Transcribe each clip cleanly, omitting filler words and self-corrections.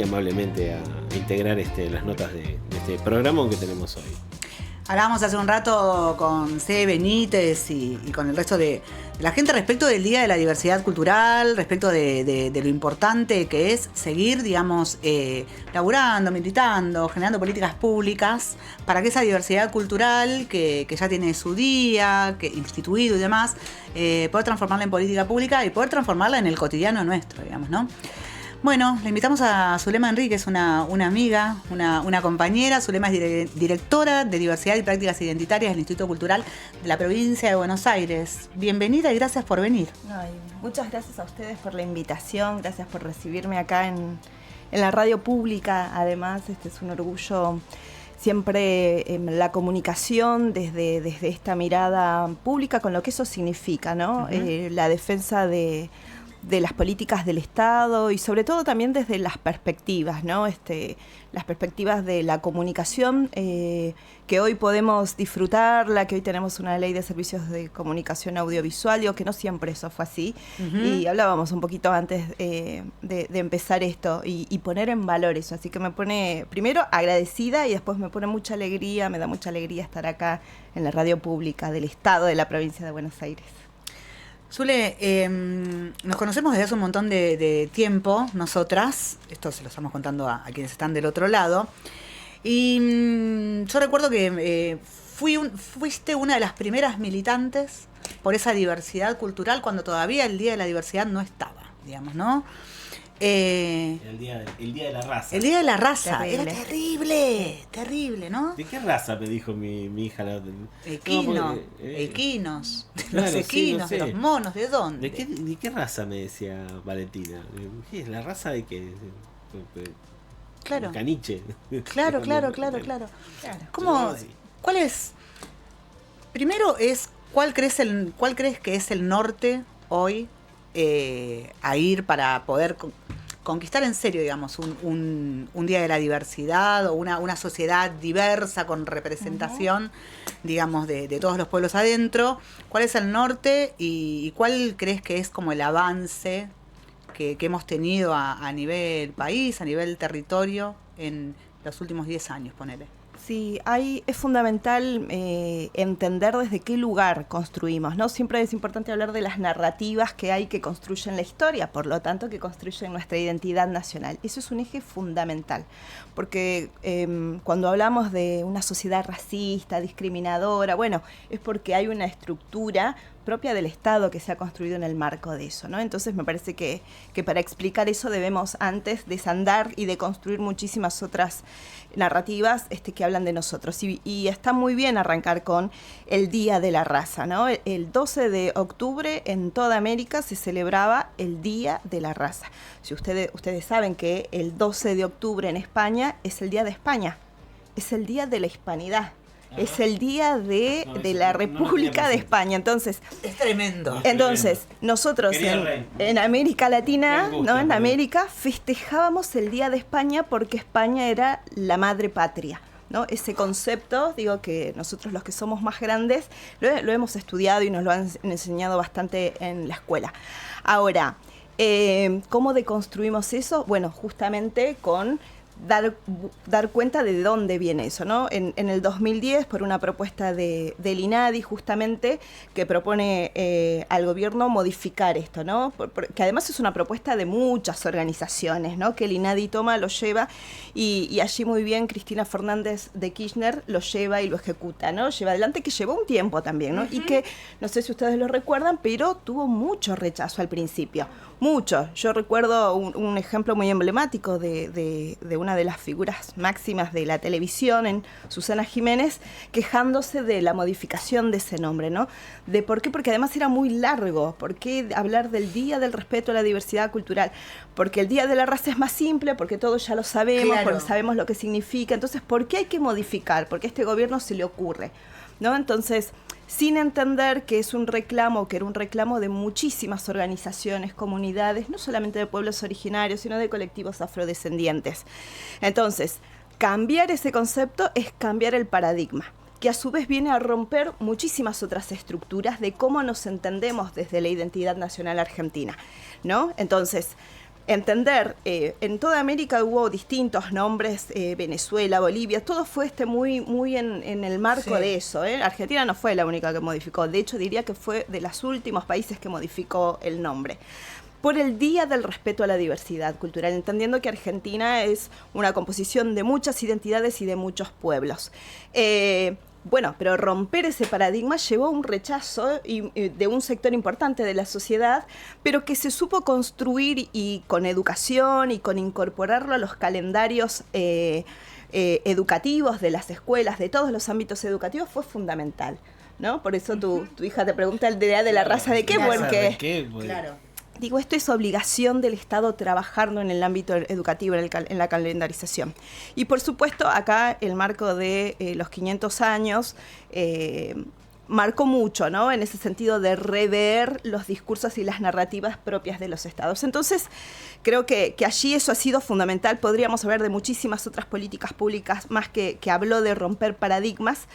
amablemente a integrar las notas de este programa que tenemos hoy. Hablábamos hace un rato con C. Benítez y con el resto de la gente respecto del Día de la Diversidad Cultural, respecto de lo importante que es seguir, digamos, laburando, militando, generando políticas públicas para que esa diversidad cultural que ya tiene su día, que instituido y demás, poder transformarla en política pública y poder transformarla en el cotidiano nuestro, digamos, ¿no? Bueno, le invitamos a Zulema Enríquez, una amiga, una compañera. Zulema es directora de Diversidad y Prácticas Identitarias del Instituto Cultural de la Provincia de Buenos Aires. Bienvenida y gracias por venir. Ay, muchas gracias a ustedes por la invitación, gracias por recibirme acá en la radio pública. Además, es un orgullo siempre la comunicación desde esta mirada pública con lo que eso significa, ¿no? Uh-huh. La defensa de las políticas del Estado y sobre todo también desde las perspectivas, ¿no? Las perspectivas de la comunicación que hoy podemos disfrutarla, que hoy tenemos una ley de servicios de comunicación audiovisual, digo que no siempre eso fue así. Uh-huh. Y hablábamos un poquito antes de empezar esto y poner en valor eso, así que me pone primero agradecida y después me pone mucha alegría, me da mucha alegría estar acá en la radio pública del Estado de la Provincia de Buenos Aires. Zule, nos conocemos desde hace un montón de tiempo, nosotras, esto se lo estamos contando a quienes están del otro lado, y yo recuerdo que fuiste una de las primeras militantes por esa diversidad cultural cuando todavía el Día de la Diversidad no estaba, digamos, ¿no? El día de la raza. El Día de la raza. Terrible. Era terrible, ¿no? ¿De qué raza me dijo mi hija? Equinos. Claro, los equinos, sí, no sé. de los monos, ¿de dónde? ¿De qué raza me decía Valentina? ¿Qué es la raza de qué? Claro. Caniche. Claro. ¿Cómo? ¿Cuál es? Primero ¿cuál crees que es el norte hoy a ir para poder conquistar en serio, digamos, un día de la diversidad o una sociedad diversa con representación, uh-huh, digamos, de todos los pueblos adentro? ¿Cuál es el norte y cuál crees que es como el avance que hemos tenido a nivel país, a nivel territorio en los últimos 10 años, ponele? Sí, es fundamental entender desde qué lugar construimos, ¿no? Siempre es importante hablar de las narrativas que hay que construyen la historia, por lo tanto que construyen nuestra identidad nacional. Eso es un eje fundamental, porque cuando hablamos de una sociedad racista, discriminadora, bueno, es porque hay una estructura propia del Estado que se ha construido en el marco de eso, ¿no? Entonces me parece que para explicar eso debemos antes desandar y de construir muchísimas otras narrativas que hablan de nosotros. Y está muy bien arrancar con el Día de la Raza, ¿no? El 12 de octubre en toda América se celebraba el Día de la Raza. Si ustedes saben que el 12 de octubre en España es el Día de España, es el Día de la Hispanidad. Ajá. Es el día de la República de España. Entonces, es tremendo. Entonces, nosotros en América Latina, ¿no? En América, festejábamos el Día de España porque España era la madre patria, ¿no? Ese concepto, digo que nosotros los que somos más grandes lo hemos estudiado y nos lo han enseñado bastante en la escuela. Ahora, ¿cómo deconstruimos eso? Bueno, justamente con dar cuenta de dónde viene eso, ¿no? En el 2010, por una propuesta del INADI, justamente, que propone al gobierno modificar esto, ¿no? Que además es una propuesta de muchas organizaciones, ¿no? Que el INADI toma, lo lleva, y allí muy bien Cristina Fernández de Kirchner lo lleva y lo ejecuta, ¿no? Lleva adelante, que llevó un tiempo también, ¿no? Uh-huh. Y que, no sé si ustedes lo recuerdan, pero tuvo mucho rechazo al principio. Mucho. Yo recuerdo un ejemplo muy emblemático de una de las figuras máximas de la televisión, en Susana Jiménez, quejándose de la modificación de ese nombre, ¿no? ¿De por qué? Porque además era muy largo. ¿Por qué hablar del Día del Respeto a la Diversidad Cultural? Porque el Día de la Raza es más simple, porque todos ya lo sabemos, claro, porque sabemos lo que significa. Entonces, ¿por qué hay que modificar? Porque a este gobierno se le ocurre, ¿no? Entonces, sin entender que es un reclamo, que era un reclamo de muchísimas organizaciones, comunidades, no solamente de pueblos originarios, sino de colectivos afrodescendientes. Entonces, cambiar ese concepto es cambiar el paradigma, que a su vez viene a romper muchísimas otras estructuras de cómo nos entendemos desde la identidad nacional argentina, ¿no? Entonces, entender, en toda América hubo distintos nombres, Venezuela, Bolivia, todo fue muy en el marco de eso. Argentina no fue la única que modificó, de hecho diría que fue de los últimos países que modificó el nombre. Por el Día del Respeto a la Diversidad Cultural, entendiendo que Argentina es una composición de muchas identidades y de muchos pueblos. Bueno, pero romper ese paradigma llevó a un rechazo de un sector importante de la sociedad, pero que se supo construir y con educación y con incorporarlo a los calendarios educativos de las escuelas, de todos los ámbitos educativos, fue fundamental, ¿no? Por eso tu hija te pregunta el día de la raza de qué, porque... Claro. Digo, esto es obligación del Estado trabajando en el ámbito educativo, en la calendarización. Y por supuesto, acá el marco de los 500 años marcó mucho, ¿no? En ese sentido de rever los discursos y las narrativas propias de los estados. Entonces, creo que allí eso ha sido fundamental. Podríamos hablar de muchísimas otras políticas públicas más que habló de romper paradigmas,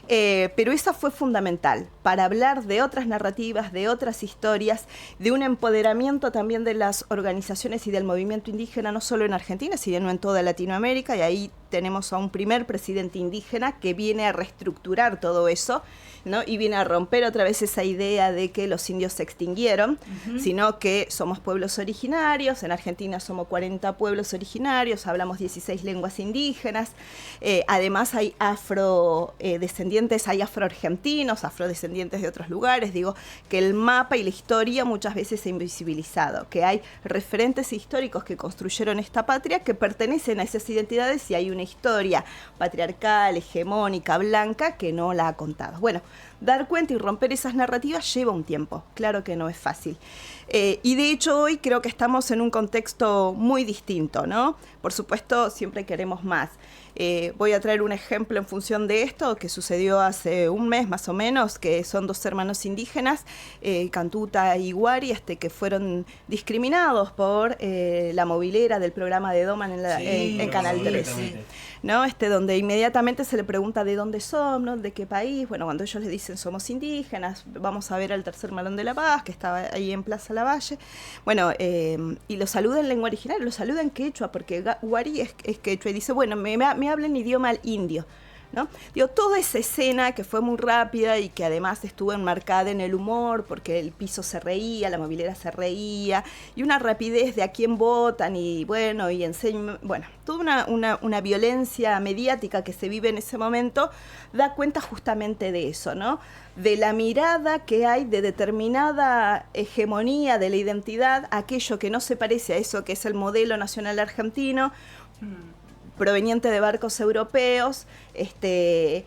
pero esa fue fundamental para hablar de otras narrativas, de otras historias, de un empoderamiento también de las organizaciones y del movimiento indígena, no solo en Argentina, sino en toda Latinoamérica, y ahí tenemos a un primer presidente indígena que viene a reestructurar todo eso, ¿no? Y viene a romper otra vez esa idea de que los indios se extinguieron, sino que somos pueblos originarios. En Argentina somos 40 pueblos originarios, hablamos 16 lenguas indígenas, además hay afrodescendientes, hay afroargentinos, afrodescendientes de otros lugares. Digo que el mapa y la historia muchas veces se ha invisibilizado, que hay referentes históricos que construyeron esta patria que pertenecen a esas identidades, y hay una historia patriarcal, hegemónica, blanca, que no la ha contado. Bueno, dar cuenta y romper esas narrativas lleva un tiempo, claro que no es fácil. Y de hecho hoy creo que estamos en un contexto muy distinto, ¿no? Por supuesto, siempre queremos más. Voy a traer un ejemplo en función de esto que sucedió hace un mes más o menos, que son dos hermanos indígenas, Cantuta y Guari, que fueron discriminados por la movilera del programa de Doman en Canal 3. ¿No? Donde inmediatamente se le pregunta de dónde son, ¿no? De qué país. Bueno, cuando ellos le dicen somos indígenas, vamos a ver al Tercer Malón de la Paz, que estaba ahí en Plaza Lavalle. Bueno, y lo saluda en lengua original, lo saluda en quechua, porque Guari es quechua, y dice, bueno, me habla en idioma indio, ¿no? Digo, toda esa escena que fue muy rápida y que además estuvo enmarcada en el humor, porque el piso se reía, la movilera se reía, y una rapidez de a quién votan, y bueno, y enseñan, bueno, toda una violencia mediática que se vive en ese momento, da cuenta justamente de eso, ¿no? De la mirada que hay de determinada hegemonía de la identidad, aquello que no se parece a eso que es el modelo nacional argentino, proveniente de barcos europeos, es de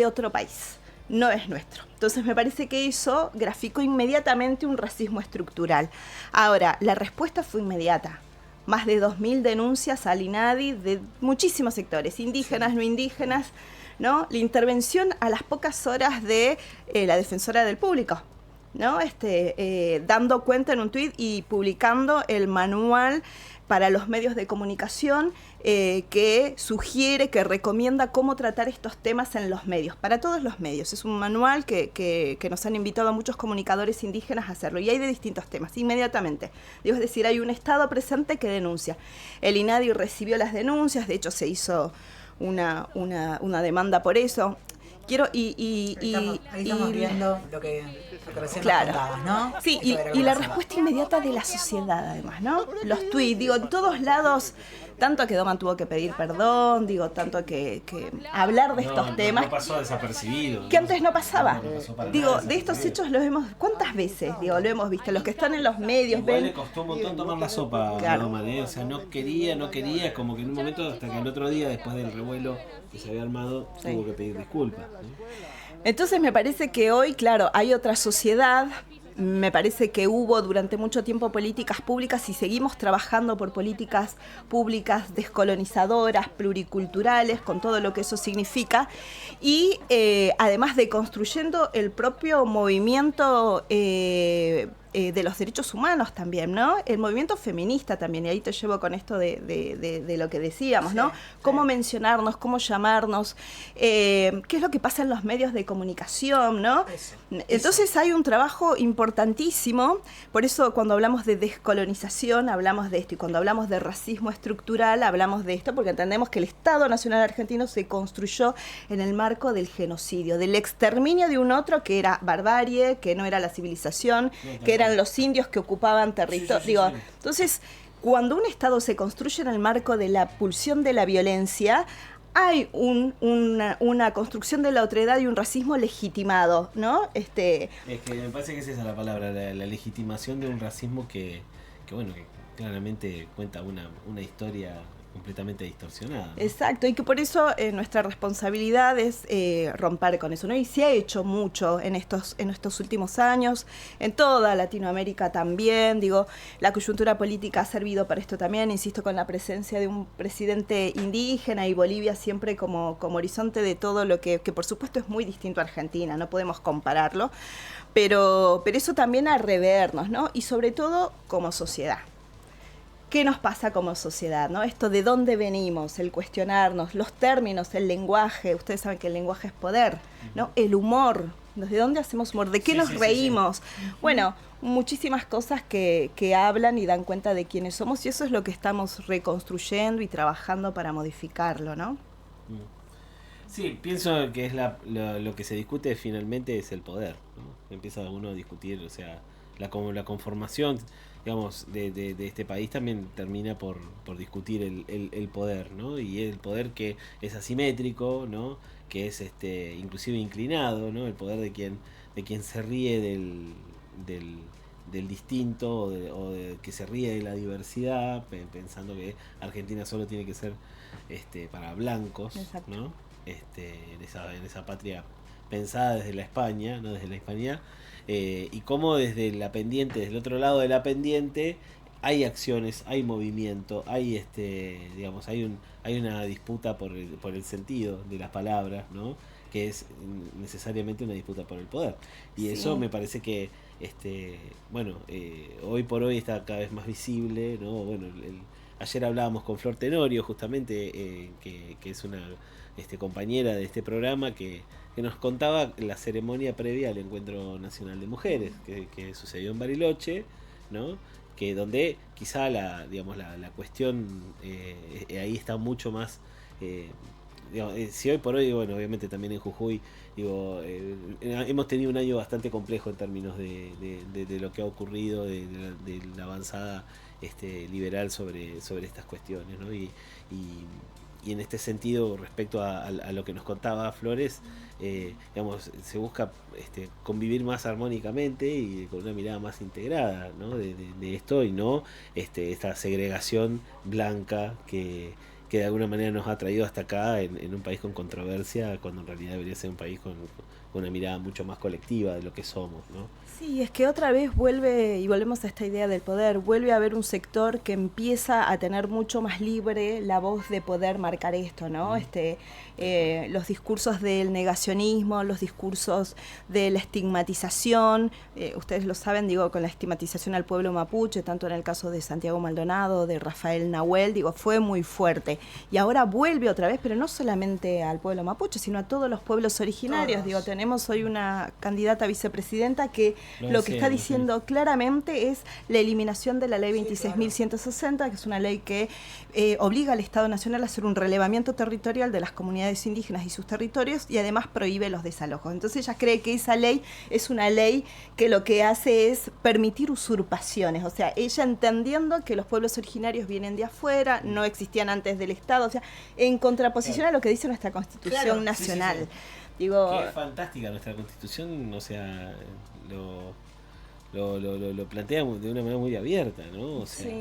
otro país, no es nuestro. Entonces me parece que eso graficó inmediatamente un racismo estructural. Ahora, la respuesta fue inmediata. Más de 2.000 denuncias al INADI de muchísimos sectores, indígenas, no indígenas, ¿no? La intervención a las pocas horas de la Defensora del Público, ¿no? Dando cuenta en un tuit y publicando el manual para los medios de comunicación que sugiere, que recomienda cómo tratar estos temas en los medios, para todos los medios. Es un manual que nos han invitado a muchos comunicadores indígenas a hacerlo, y hay de distintos temas, inmediatamente. Digo, es decir, hay un Estado presente que denuncia. El INADI recibió las denuncias, de hecho se hizo una demanda por eso. Ahí estamos viendo lo que recién nos contabas, ¿no? Sí, y la respuesta inmediata de la sociedad, además, ¿no? Los tweets, digo, en todos lados, tanto que Doman tuvo que pedir perdón, digo, tanto que hablar de estos temas. No pasó desapercibido. Que antes no pasaba. Digo, de estos hechos los vemos, ¿cuántas veces? Digo, lo hemos visto, los que están en los medios. Igual le costó un montón tomar la sopa a Doman, O sea, no quería, como que en un momento, hasta que el otro día, después del revuelo que se había armado, tuvo que pedir disculpas. Entonces me parece que hoy, claro, hay otra sociedad. Me parece que hubo durante mucho tiempo políticas públicas y seguimos trabajando por políticas públicas descolonizadoras, pluriculturales, con todo lo que eso significa, y además de construyendo el propio movimiento de los derechos humanos también, ¿no? El movimiento feminista también, y ahí te llevo con esto de lo que decíamos, ¿no? Cómo mencionarnos, cómo llamarnos, qué es lo que pasa en los medios de comunicación, ¿no? Entonces hay un trabajo importantísimo, por eso cuando hablamos de descolonización hablamos de esto, y cuando hablamos de racismo estructural hablamos de esto, porque entendemos que el Estado Nacional Argentino se construyó en el marco del genocidio, del exterminio de un otro que era barbarie, que no era la civilización, que eran los indios que ocupaban territorio. Entonces, cuando un Estado se construye en el marco de la pulsión de la violencia, hay una construcción de la otredad y un racismo legitimado, ¿no? Es que me parece que es esa la palabra, la legitimación de un racismo que bueno, que claramente cuenta una historia completamente distorsionada, ¿no? Exacto, y que por eso nuestra responsabilidad es romper con eso, ¿no? Y se ha hecho mucho en estos últimos años, en toda Latinoamérica también, digo, la coyuntura política ha servido para esto también, insisto, con la presencia de un presidente indígena y Bolivia siempre como horizonte de todo lo que por supuesto es muy distinto a Argentina, no podemos compararlo, pero eso también a revernos, ¿no? Y sobre todo como sociedad. ¿Qué nos pasa como sociedad, ¿no? Esto de dónde venimos, el cuestionarnos, los términos, el lenguaje, ustedes saben que el lenguaje es poder, ¿no? El humor, ¿de dónde hacemos humor? ¿De qué nos reímos? Sí. Bueno, muchísimas cosas que hablan y dan cuenta de quiénes somos, y eso es lo que estamos reconstruyendo y trabajando para modificarlo, ¿no? Sí, pienso que es lo que se discute finalmente es el poder, ¿no? Empieza uno a discutir, o sea, la conformación, digamos, de este país también termina por discutir el poder, ¿no? Y el poder que es asimétrico, ¿no? Que es inclusive inclinado, ¿no? El poder de quien se ríe del distinto o de que se ríe de la diversidad, pensando que Argentina solo tiene que ser para blancos, ¿no? En esa patria pensada desde la España, no desde la Hispanidad. Y cómo desde la pendiente, desde el otro lado de la pendiente, hay acciones, hay movimiento, hay digamos, hay una disputa por el sentido de las palabras, ¿no? Que es necesariamente una disputa por el poder. Y eso me parece que hoy por hoy está cada vez más visible, ¿no? Bueno, ayer hablábamos con Flor Tenorio, justamente, que es una compañera de este programa que nos contaba la ceremonia previa al Encuentro Nacional de Mujeres que sucedió en Bariloche, ¿no? Que donde quizá la cuestión ahí está mucho más, si hoy por hoy, bueno, obviamente también en Jujuy, hemos tenido un año bastante complejo en términos de lo que ha ocurrido, de la avanzada liberal sobre estas cuestiones, ¿no? Y en este sentido, respecto a lo que nos contaba Flores, digamos, se busca convivir más armónicamente y con una mirada más integrada, ¿no? de esto, y no esta segregación blanca que de alguna manera nos ha traído hasta acá en un país con controversia, cuando en realidad debería ser un país con una mirada mucho más colectiva de lo que somos, ¿no? Sí, es que otra vez volvemos a esta idea del poder, vuelve a haber un sector que empieza a tener mucho más libre la voz de poder marcar esto, ¿no? Los discursos del negacionismo, los discursos de la estigmatización, ustedes lo saben, con la estigmatización al pueblo mapuche, tanto en el caso de Santiago Maldonado, de Rafael Nahuel, fue muy fuerte. Y ahora vuelve otra vez, pero no solamente al pueblo mapuche, sino a todos los pueblos originarios. Tenemos hoy una candidata a vicepresidenta que lo que está diciendo claramente es la eliminación de la ley 26.160, que es una ley que obliga al Estado Nacional a hacer un relevamiento territorial de las comunidades indígenas y sus territorios, y además prohíbe los desalojos. Entonces ella cree que esa ley es una ley que lo que hace es permitir usurpaciones, o sea, ella entendiendo que los pueblos originarios vienen de afuera, no existían antes del Estado, o sea, en contraposición a lo que dice nuestra Constitución nacional. Que es fantástica nuestra Constitución, o sea, lo plantea de una manera muy abierta, ¿no? O sea,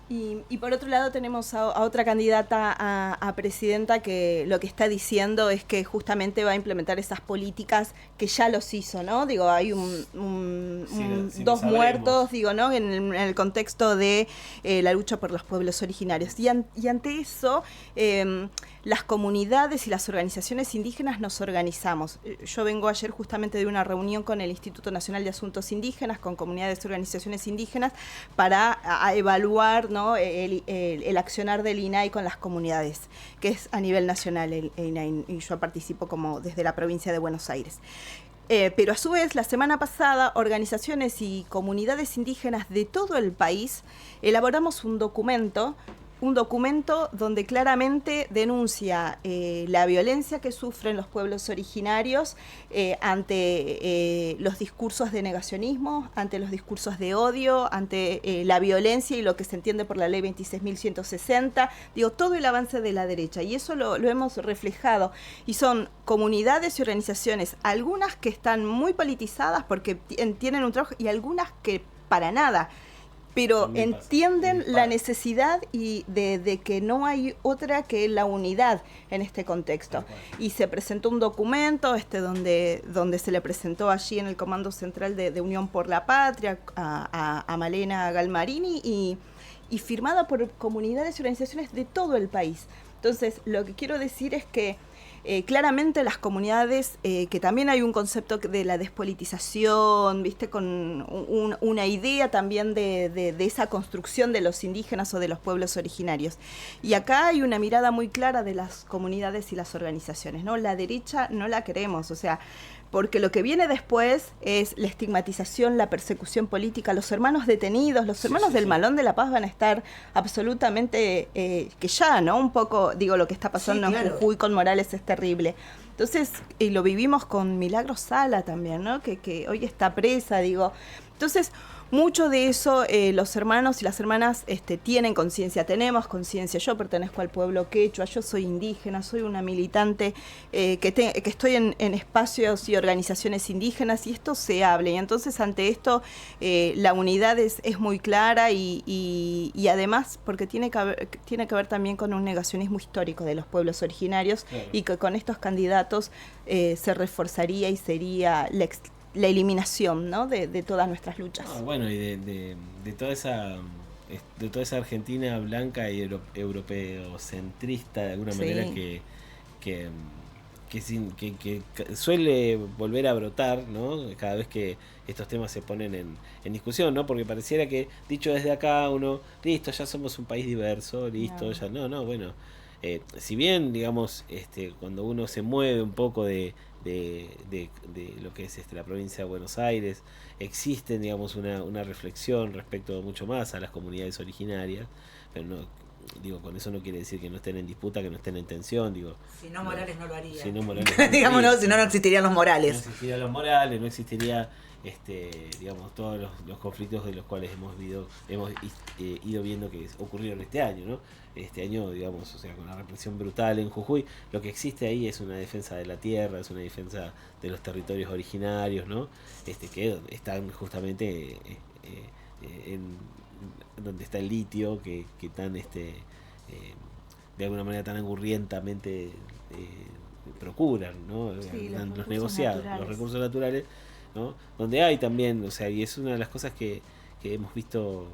Y por otro lado tenemos a otra candidata a presidenta que lo que está diciendo es que justamente va a implementar esas políticas que ya los hizo, ¿no? Digo, hay dos muertos, digo, ¿no? En el contexto de la lucha por los pueblos originarios. Y ante eso, las comunidades y las organizaciones indígenas nos organizamos. Yo vengo ayer justamente de una reunión con el Instituto Nacional de Asuntos Indígenas, con comunidades y organizaciones indígenas, para evaluar, ¿no?, el accionar del INAI con las comunidades, que es a nivel nacional el INAI, y yo participo como desde la provincia de Buenos Aires. Pero a su vez, la semana pasada, organizaciones y comunidades indígenas de todo el país elaboramos un documento donde claramente denuncia la violencia que sufren los pueblos originarios ante los discursos de negacionismo, ante los discursos de odio, ante la violencia y lo que se entiende por la ley 26.160, digo, todo el avance de la derecha, y eso lo hemos reflejado, y son comunidades y organizaciones, algunas que están muy politizadas porque tienen un trabajo, y algunas que para nada, pero entienden la necesidad y de que no hay otra que la unidad en este contexto. Y se presentó un documento donde se le presentó allí en el Comando Central de Unión por la Patria a Malena Galmarini y firmada por comunidades y organizaciones de todo el país. Entonces, lo que quiero decir es que claramente las comunidades, que también hay un concepto de la despolitización, ¿viste?, con una idea también de esa construcción de los indígenas o de los pueblos originarios. Y acá hay una mirada muy clara de las comunidades y las organizaciones, ¿no? La derecha no la queremos, o sea, porque lo que viene después es la estigmatización, la persecución política. Los hermanos detenidos, los hermanos del Malón de la Paz van a estar absolutamente, que ya, ¿no? Un poco, digo, lo que está pasando en Jujuy con Morales es terrible. Entonces, y lo vivimos con Milagros Sala también, ¿no? Que hoy está presa, digo. Entonces, mucho de eso los hermanos y las hermanas tienen conciencia, tenemos conciencia. Yo pertenezco al pueblo quechua, yo soy indígena, soy una militante que estoy en espacios y organizaciones indígenas, y esto se habla. Y entonces ante esto la unidad es muy clara y además porque tiene que ver también con un negacionismo histórico de los pueblos originarios, claro, y que con estos candidatos se reforzaría y sería la eliminación, ¿no?, de todas nuestras luchas. Bueno, y de toda esa Argentina blanca y europeocentrista de alguna manera que suele volver a brotar, ¿no?, cada vez que estos temas se ponen en discusión, ¿no? Porque pareciera que, dicho desde acá, uno, listo, ya somos un país diverso, listo, ya no, bueno, si bien, digamos, cuando uno se mueve un poco de lo que es la provincia de Buenos Aires, existen, digamos, una reflexión respecto mucho más a las comunidades originarias, pero no, digo, con eso no quiere decir que no estén en disputa, que no estén en tensión, digo. Si no, Morales no lo haría. Si no, Morales no digamos, no, si no existirían los Morales. No existirían los Morales, no existiría digamos, todos los conflictos de los cuales hemos ido viendo que ocurrieron este año, ¿no? Este año, digamos, o sea, con la represión brutal en Jujuy, lo que existe ahí es una defensa de la tierra, es una defensa de los territorios originarios, ¿no? Que están justamente en donde está el litio, que tan de alguna manera tan angurrientamente procuran, ¿no? Sí, los negociados, los recursos naturales, ¿no? Donde hay también, o sea, y es una de las cosas que hemos visto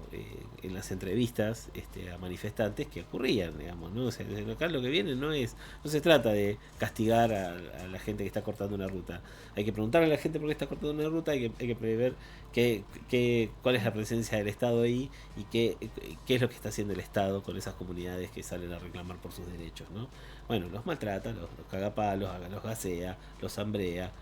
en las entrevistas a manifestantes que ocurrían, digamos, ¿no? O sea, desde acá lo que viene no se trata de castigar a la gente que está cortando una ruta. Hay que preguntarle a la gente por qué está cortando una ruta, hay que prever cuál es la presencia del Estado ahí y qué es lo que está haciendo el Estado con esas comunidades que salen a reclamar por sus derechos, ¿no? Bueno, los maltrata, los cagapalos, los gasea, los hambrea,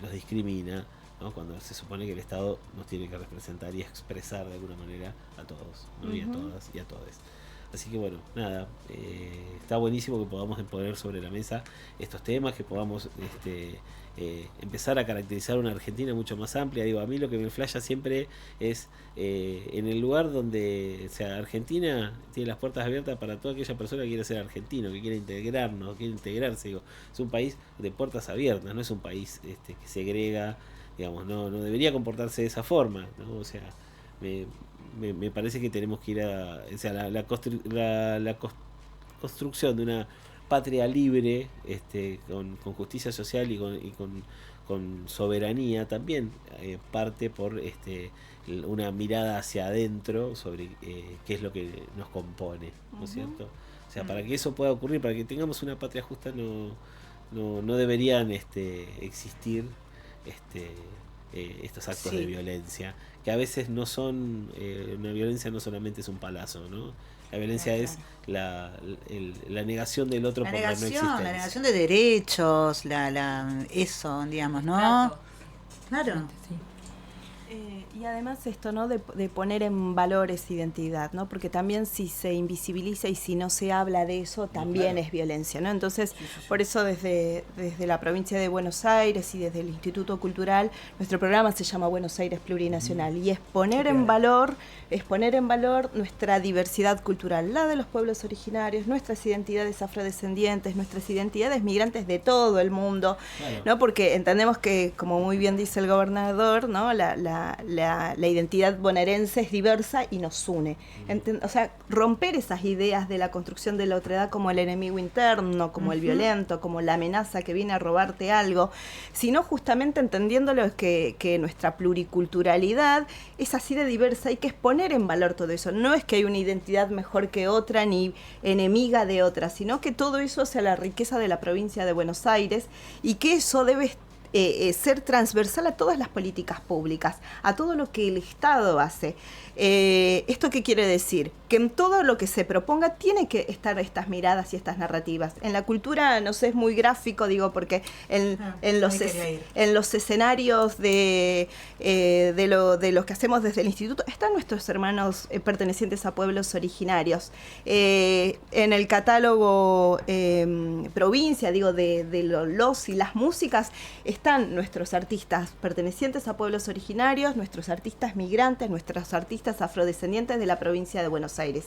los discrimina, ¿no? Cuando se supone que el Estado nos tiene que representar y expresar de alguna manera a todos, ¿no? Y a todas y a todos. Así que bueno, nada, está buenísimo que podamos poner sobre la mesa estos temas, que podamos empezar a caracterizar una Argentina mucho más amplia. Digo, a mí lo que me flasha siempre es en el lugar donde, o sea, Argentina tiene las puertas abiertas para toda aquella persona que quiere ser argentino, que quiere integrarnos, quiere integrarse. Digo, es un país de puertas abiertas, no es un país que segrega, digamos, no debería comportarse de esa forma, ¿no? O sea, me parece que tenemos que ir a... O sea, la construcción de una patria libre, con justicia social y con soberanía también parte por una mirada hacia adentro sobre qué es lo que nos compone, ¿no es cierto? O sea, para que eso pueda ocurrir, para que tengamos una patria justa, no deberían existir estos actos de violencia, que a veces no son, una violencia no solamente es un palazo, ¿no? La violencia es la negación del otro por la no existencia. La negación de derechos, eso, digamos, ¿no? Claro. Sí. Y además esto, ¿no? De poner en valor esa identidad, ¿no? Porque también si se invisibiliza y si no se habla de eso, también es violencia, ¿no? Entonces, por eso desde la provincia de Buenos Aires y desde el Instituto Cultural, nuestro programa se llama Buenos Aires Plurinacional y es poner en valor nuestra diversidad cultural, la de los pueblos originarios, nuestras identidades afrodescendientes, nuestras identidades migrantes de todo el mundo, ¿no? Porque entendemos que, como muy bien dice el gobernador, ¿no? La identidad bonaerense es diversa y nos une. O sea, romper esas ideas de la construcción de la otredad como el enemigo interno, como el violento, como la amenaza que viene a robarte algo, sino justamente entendiéndolo que nuestra pluriculturalidad es así de diversa y que es poner en valor todo eso. No es que hay una identidad mejor que otra ni enemiga de otra, sino que todo eso es la riqueza de la provincia de Buenos Aires y que eso debe ser transversal a todas las políticas públicas, a todo lo que el Estado hace. ¿Esto qué quiere decir? Que en todo lo que se proponga tiene que estar estas miradas y estas narrativas. En la cultura, no sé, es muy gráfico, digo, porque en los escenarios de lo que hacemos desde el instituto están nuestros hermanos pertenecientes a pueblos originarios. En el catálogo provincia, digo, de los y las músicas, están nuestros artistas pertenecientes a pueblos originarios, nuestros artistas migrantes, nuestros artistas afrodescendientes de la provincia de Buenos Aires,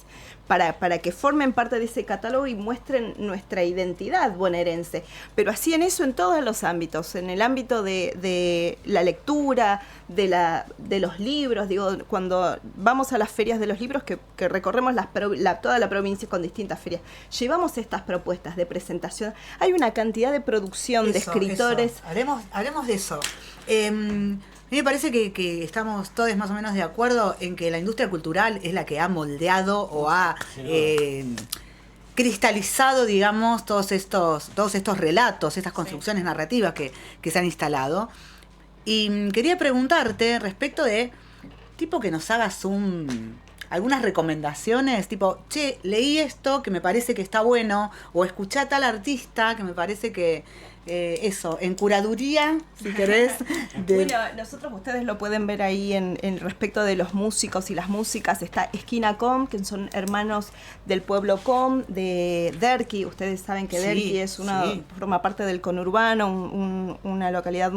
para que formen parte de ese catálogo y muestren nuestra identidad bonaerense. Pero así en eso en todos los ámbitos, en el ámbito de la lectura, de los libros, digo, cuando vamos a las ferias de los libros, que recorremos toda la provincia con distintas ferias, llevamos estas propuestas de presentación. Hay una cantidad de producción de escritores. Hablemos de eso. A mí me parece que estamos todos más o menos de acuerdo en que la industria cultural es la que ha moldeado o ha cristalizado, digamos, todos estos relatos, estas construcciones narrativas que se han instalado. Y quería preguntarte respecto de, tipo, que nos hagas algunas recomendaciones, tipo, che, leí esto que me parece que está bueno, o escuché a tal artista que me parece que en curaduría, si querés. Bueno, ustedes lo pueden ver ahí en respecto de los músicos y las músicas. Está Esquina Com, que son hermanos del pueblo Com, de Derqui. Ustedes saben que Derqui forma parte del conurbano, una localidad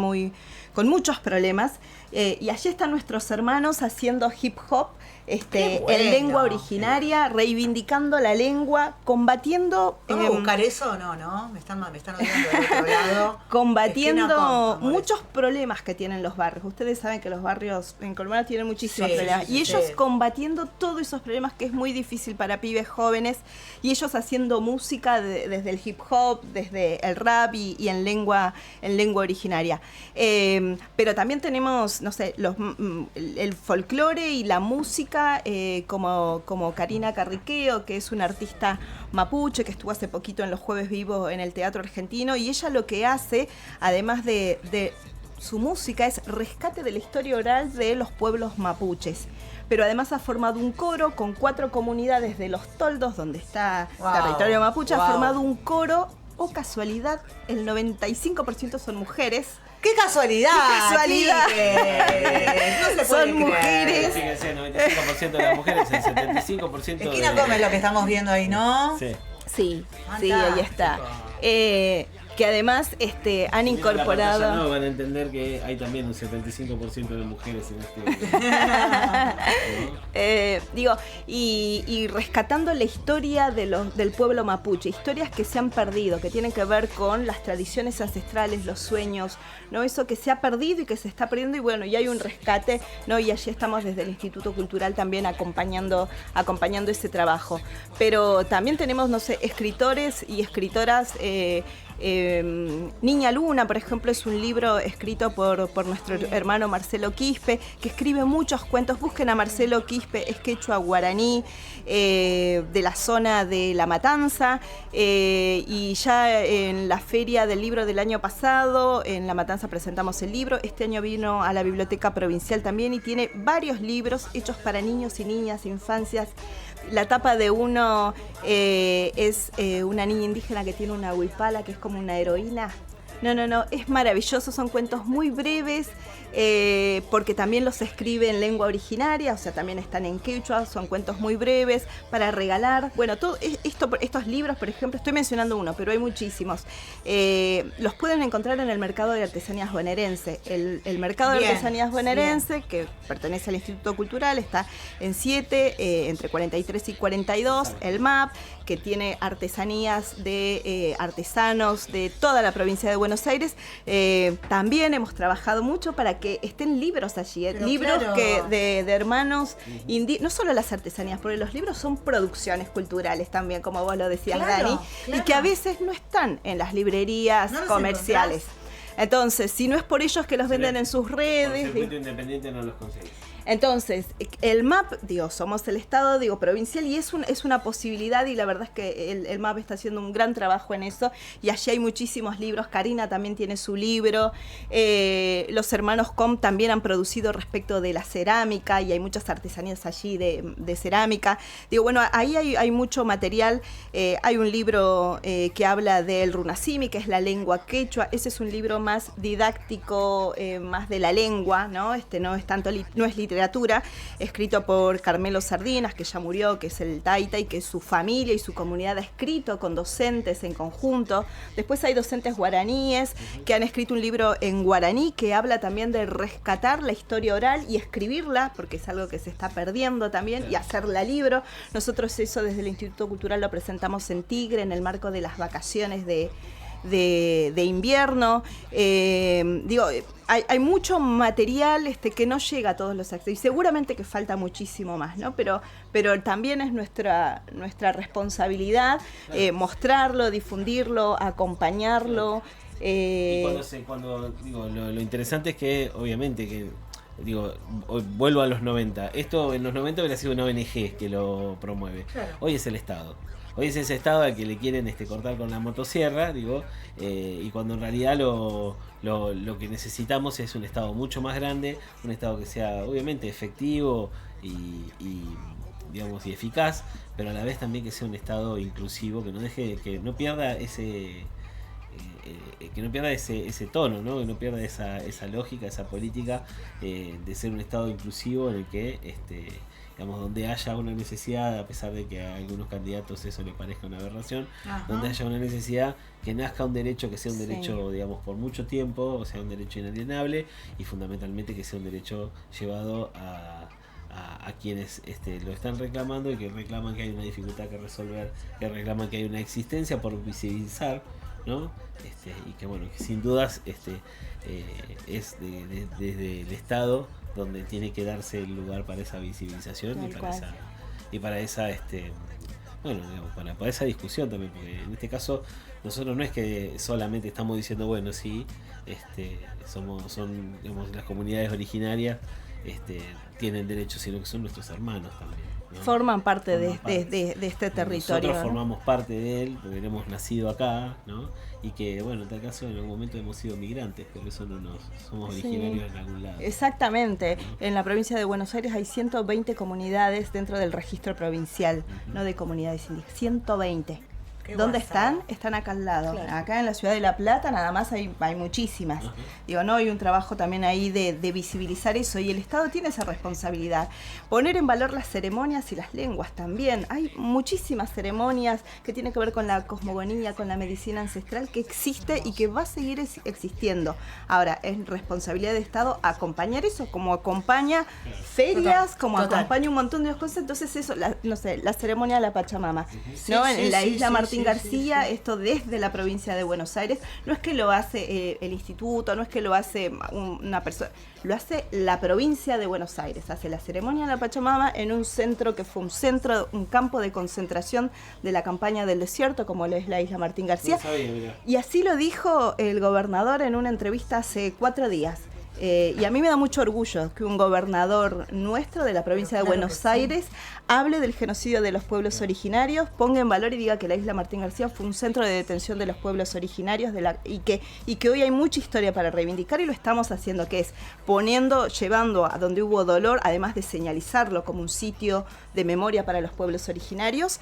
con muchos problemas. Y allí están nuestros hermanos haciendo hip hop, en lengua originaria, reivindicando la lengua, combatiendo... ¿Vamos a buscar eso? No, me están odiando del otro lado. Combatiendo muchos problemas que tienen los barrios. Ustedes saben que los barrios en Colmena tienen muchísimos problemas. Y ellos combatiendo todos esos problemas que es muy difícil para pibes jóvenes, y ellos haciendo música desde el hip hop, desde el rap y en lengua originaria. Pero también tenemos, no sé, el folclore y la música, como Karina Carriqueo, que es una artista mapuche que estuvo hace poquito en los Jueves Vivos en el Teatro Argentino, y ella lo que hace, además de su música, es rescate de la historia oral de los pueblos mapuches. Pero además ha formado un coro con 4 comunidades de los toldos, donde está territorio mapuche, ha formado un coro, casualidad, el 95% son mujeres. ¡Qué casualidad! ¡Qué casualidad! No se son mujeres. Sí, el 95% de las mujeres, el 75% Esquina Com es lo que estamos viendo ahí, ¿no? Sí. Sí, ahí está. que además han incorporado... No, van a entender que hay también un 75% de mujeres en digo, y rescatando la historia del pueblo mapuche, historias que se han perdido, que tienen que ver con las tradiciones ancestrales, los sueños, ¿no? Eso que se ha perdido y que se está perdiendo, y bueno, y hay un rescate, ¿no? Y allí estamos desde el Instituto Cultural también acompañando ese trabajo. Pero también tenemos, no sé, escritores y escritoras. Niña Luna, por ejemplo, es un libro escrito por nuestro hermano Marcelo Quispe, que escribe muchos cuentos. Busquen a Marcelo Quispe, es quechua guaraní, de la zona de La Matanza, y ya en la feria del libro del año pasado, en La Matanza presentamos el libro. Este año vino a la Biblioteca Provincial también y tiene varios libros hechos para niños y niñas, infancias. La tapa de uno es una niña indígena que tiene una huipala, que es como una heroína. No, es maravilloso, son cuentos muy breves, porque también los escribe en lengua originaria, o sea, también están en quechua, son cuentos muy breves para regalar. Bueno, todo estos libros, por ejemplo, estoy mencionando uno, pero hay muchísimos. Los pueden encontrar en el Mercado de Artesanías Bonaerense. El Mercado de Artesanías Bonaerense, que pertenece al Instituto Cultural, está en 7, entre 43 y 42, el MAP, que tiene artesanías de artesanos de toda la provincia de Buenos Aires. También hemos trabajado mucho para que estén libros allí, libros claro, de hermanos, no solo las artesanías, porque los libros son producciones culturales también, como vos lo decías, claro, Dani, claro, y que a veces no están en las librerías comerciales. Entonces, si no es por ellos que los venden en sus redes... Por circuito independiente no los conseguís. Entonces, el MAP, somos el Estado, provincial, y es una posibilidad, y la verdad es que el MAP está haciendo un gran trabajo en eso, y allí hay muchísimos libros. Karina también tiene su libro, los hermanos Com también han producido respecto de la cerámica, y hay muchas artesanías allí de cerámica. Ahí hay mucho material. Hay un libro que habla del runasimi, que es la lengua quechua. Ese es un libro más didáctico, más de la lengua, ¿no? No es tanto, no es literatura, escrito por Carmelo Sardinas, que ya murió, que es el taita, y que su familia y su comunidad ha escrito con docentes en conjunto. Después hay docentes guaraníes que han escrito un libro en guaraní que habla también de rescatar la historia oral y escribirla, porque es algo que se está perdiendo también, y hacerla libro. Nosotros eso desde el Instituto Cultural lo presentamos en Tigre, en el marco de las vacaciones de invierno. Hay mucho material que no llega a todos los actores, y seguramente que falta muchísimo más, ¿no? Pero también es nuestra responsabilidad mostrarlo, esto, acompañarlo. Y lo interesante es que, obviamente, vuelvo a los 90. Esto en los 90 hubiera sido una ONG que lo promueve. Claro. Hoy es el Estado. Hoy es ese Estado al que le quieren cortar con la motosierra, y cuando en realidad lo que necesitamos es un Estado mucho más grande, un Estado que sea obviamente efectivo y eficaz, pero a la vez también que sea un Estado inclusivo, que no pierda ese tono, ¿no? Que no pierda esa lógica, esa política de ser un Estado inclusivo en el que donde haya una necesidad, a pesar de que a algunos candidatos eso les parezca una aberración, donde haya una necesidad, que nazca un derecho, que sea un derecho, por mucho tiempo, o sea, un derecho inalienable, y fundamentalmente que sea un derecho llevado a quienes lo están reclamando, y que reclaman que hay una dificultad que resolver, que reclaman que hay una existencia por visibilizar, ¿no? Y que que sin dudas es desde el Estado donde tiene que darse el lugar para esa visibilización y para esa para esa discusión también, porque en este caso nosotros no es que solamente estamos diciendo son las comunidades originarias tienen derechos, sino que son nuestros hermanos también, ¿no? Forman parte de este territorio. Nosotros formamos parte de él, porque hemos nacido acá, ¿no? Y que, en tal caso, en algún momento hemos sido migrantes, pero eso no somos originarios en algún lado. Exactamente. ¿No? En la provincia de Buenos Aires hay 120 comunidades dentro del registro provincial, no de comunidades indígenas. 120. ¿Dónde están? Están acá al lado. Claro. Acá en la ciudad de La Plata nada más hay muchísimas. Uh-huh. Digo, no, hay un trabajo también ahí de visibilizar eso, y el Estado tiene esa responsabilidad. Poner en valor las ceremonias y las lenguas también. Hay muchísimas ceremonias que tienen que ver con la cosmogonía, con la medicina ancestral, que existe y que va a seguir existiendo. Ahora, es responsabilidad del Estado acompañar eso, como acompaña ferias, como acompaña un montón de cosas. Entonces eso, la ceremonia de la Pachamama, uh-huh. ¿no? En la isla Martín García, esto desde la provincia de Buenos Aires, no es que lo hace el instituto, no es que lo hace una persona, lo hace la provincia de Buenos Aires, hace la ceremonia de la Pachamama en un centro que fue un campo de concentración de la campaña del desierto, como es la isla Martín García. No sabía, y así lo dijo el gobernador en una entrevista hace 4 días. Y a mí me da mucho orgullo que un gobernador nuestro de la provincia de Buenos Aires hable del genocidio de los pueblos originarios, ponga en valor y diga que la isla Martín García fue un centro de detención de los pueblos originarios y que hoy hay mucha historia para reivindicar, y lo estamos haciendo, que es llevando a donde hubo dolor, además de señalizarlo como un sitio de memoria para los pueblos originarios,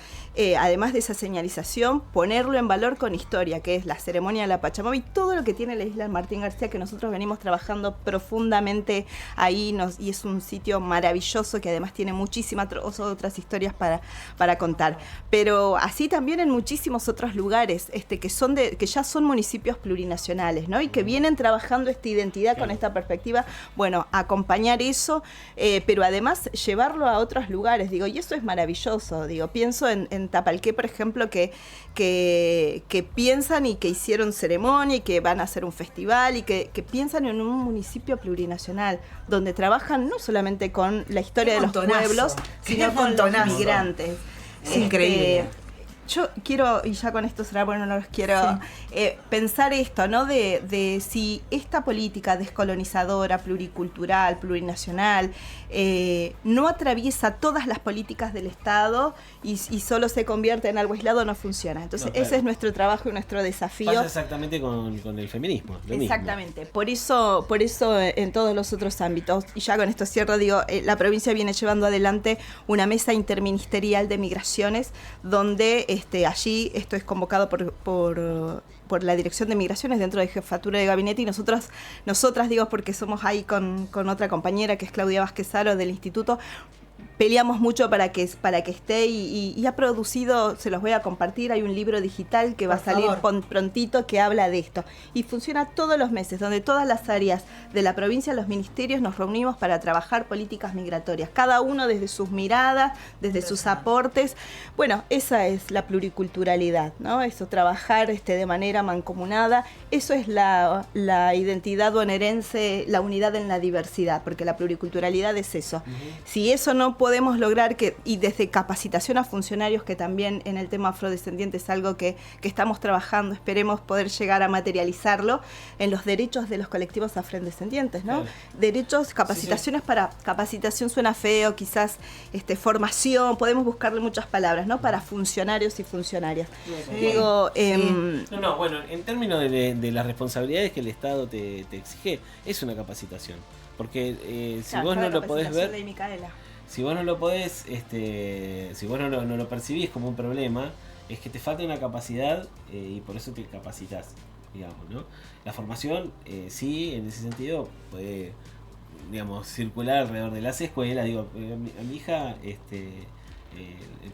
además de esa señalización, ponerlo en valor con historia, que es la ceremonia de la Pachamama y todo lo que tiene la isla Martín García, que nosotros venimos trabajando profundamente ahí, y es un sitio maravilloso que además tiene muchísimas otras historias para contar. Pero así también en muchísimos otros lugares que ya son municipios plurinacionales, ¿no? Y que vienen trabajando esta identidad con esta perspectiva, bueno, acompañar eso, pero además llevarlo a otros lugares, digo, y eso es maravilloso. Digo, pienso en Tapalqué, por ejemplo, que piensan y que hicieron ceremonia y que van a hacer un festival y que piensan en un municipio plurinacional, donde trabajan no solamente con la historia de los pueblos, sino con los migrantes. Es increíble. Yo quiero, y ya con esto será bueno, no los quiero pensar esto, ¿no? De si esta política descolonizadora, pluricultural, plurinacional, no atraviesa todas las políticas del Estado y solo se convierte en algo aislado, no funciona. Entonces, ese es nuestro trabajo y nuestro desafío. Pasa exactamente con el feminismo. Exactamente. Por eso en todos los otros ámbitos, y ya con esto cierro, digo, la provincia viene llevando adelante una mesa interministerial de migraciones, donde allí esto es convocado por la Dirección de Migraciones dentro de Jefatura de Gabinete, y nosotras digo, porque somos ahí con otra compañera que es Claudia Vázquez Aro del Instituto, peleamos mucho para que esté y ha producido, se los voy a compartir, hay un libro digital que va a salir prontito que habla de esto, y funciona todos los meses, donde todas las áreas de la provincia, los ministerios, nos reunimos para trabajar políticas migratorias, cada uno desde sus miradas, desde sus aportes. Bueno, esa es la pluriculturalidad, ¿no? Eso, trabajar de manera mancomunada, eso es la identidad bonaerense, la unidad en la diversidad, porque la pluriculturalidad es eso. Uh-huh. Si eso no podemos lograr, y desde capacitación a funcionarios, que también en el tema afrodescendiente es algo que estamos trabajando, esperemos poder llegar a materializarlo en los derechos de los colectivos afrodescendientes, ¿no? Claro. Derechos, capacitaciones para capacitación suena feo, quizás formación, podemos buscarle muchas palabras, ¿no? Para funcionarios y funcionarias. Sí. Digo, bueno, en términos de las responsabilidades que el Estado te exige, es una capacitación, porque si vos no lo podés ver, si vos no lo podés, si vos no lo percibís como un problema, es que te falta una capacidad y por eso te capacitas, digamos, ¿no? La formación, sí, en ese sentido, puede, digamos, circular alrededor de las escuelas. Digo, a mi hija,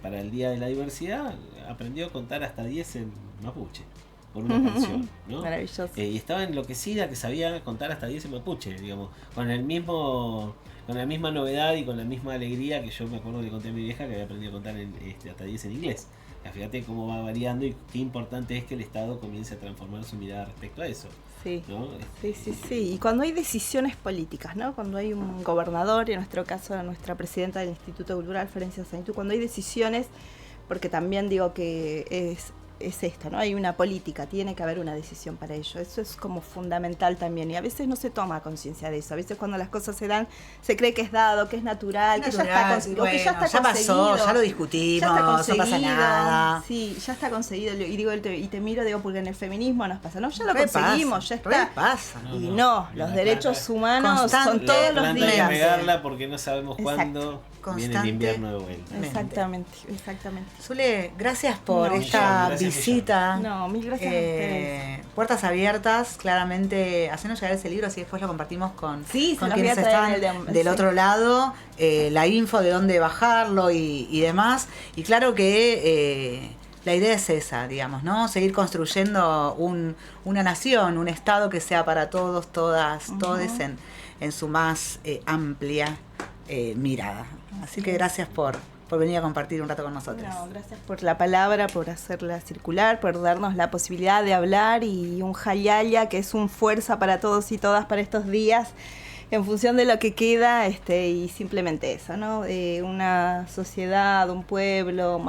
para el Día de la Diversidad, aprendió a contar hasta 10 en mapuche, por una canción, ¿no? Maravilloso. Y estaba enloquecida que sabía contar hasta 10 en mapuche, digamos, con la misma novedad y con la misma alegría que yo me acuerdo que conté a mi vieja que había aprendido a contar hasta 10 en inglés. Fíjate cómo va variando y qué importante es que el Estado comience a transformar su mirada respecto a eso. Sí, ¿no? Sí. Y cuando hay decisiones políticas, ¿no? Cuando hay un gobernador, y en nuestro caso nuestra presidenta del Instituto Cultural, Florencia Saintu, cuando hay decisiones, porque también digo que es esto, ¿no? Hay una política, tiene que haber una decisión para ello. Eso es como fundamental también, y a veces no se toma conciencia de eso. A veces cuando las cosas se dan, se cree que es dado, que es natural, que ya está conseguido. Ya pasó, ya lo discutimos, no pasa nada. Sí, ya está conseguido. Y digo, y te miro, digo, porque en el feminismo nos pasa. No, ya lo conseguimos, ya está. Pasa. Los derechos humanos son todos los días. Regarla porque no sabemos cuándo. constante. Viene el invierno de vuelta. Exactamente. Zule, gracias por esta visita. No, mil gracias a ustedes. Puertas abiertas, claramente. Hacernos llegar ese libro, así después lo compartimos con quienes están del otro lado. La info de dónde bajarlo y demás. Y claro que la idea es esa, digamos, ¿no? Seguir construyendo una nación, un Estado que sea para todos, todas, todes en su más amplia mirada. Así que gracias por venir a compartir un rato con nosotros. No, gracias por la palabra, por hacerla circular, por darnos la posibilidad de hablar y un Hayaya que es un fuerza para todos y todas para estos días en función de lo que queda y simplemente eso, ¿no? Una sociedad, un pueblo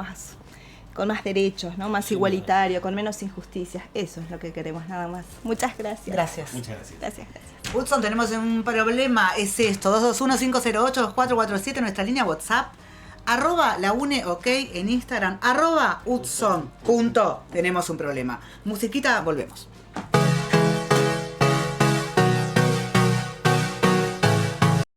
con más derechos, ¿no? Más igualitario, con menos injusticias. Eso es lo que queremos, nada más. Muchas gracias. Gracias. Muchas gracias. Gracias. Hudson, tenemos un problema, es esto, 221-508-2447, nuestra línea WhatsApp, @laune_ok en Instagram, @Hudson. Tenemos un problema. Musiquita, volvemos.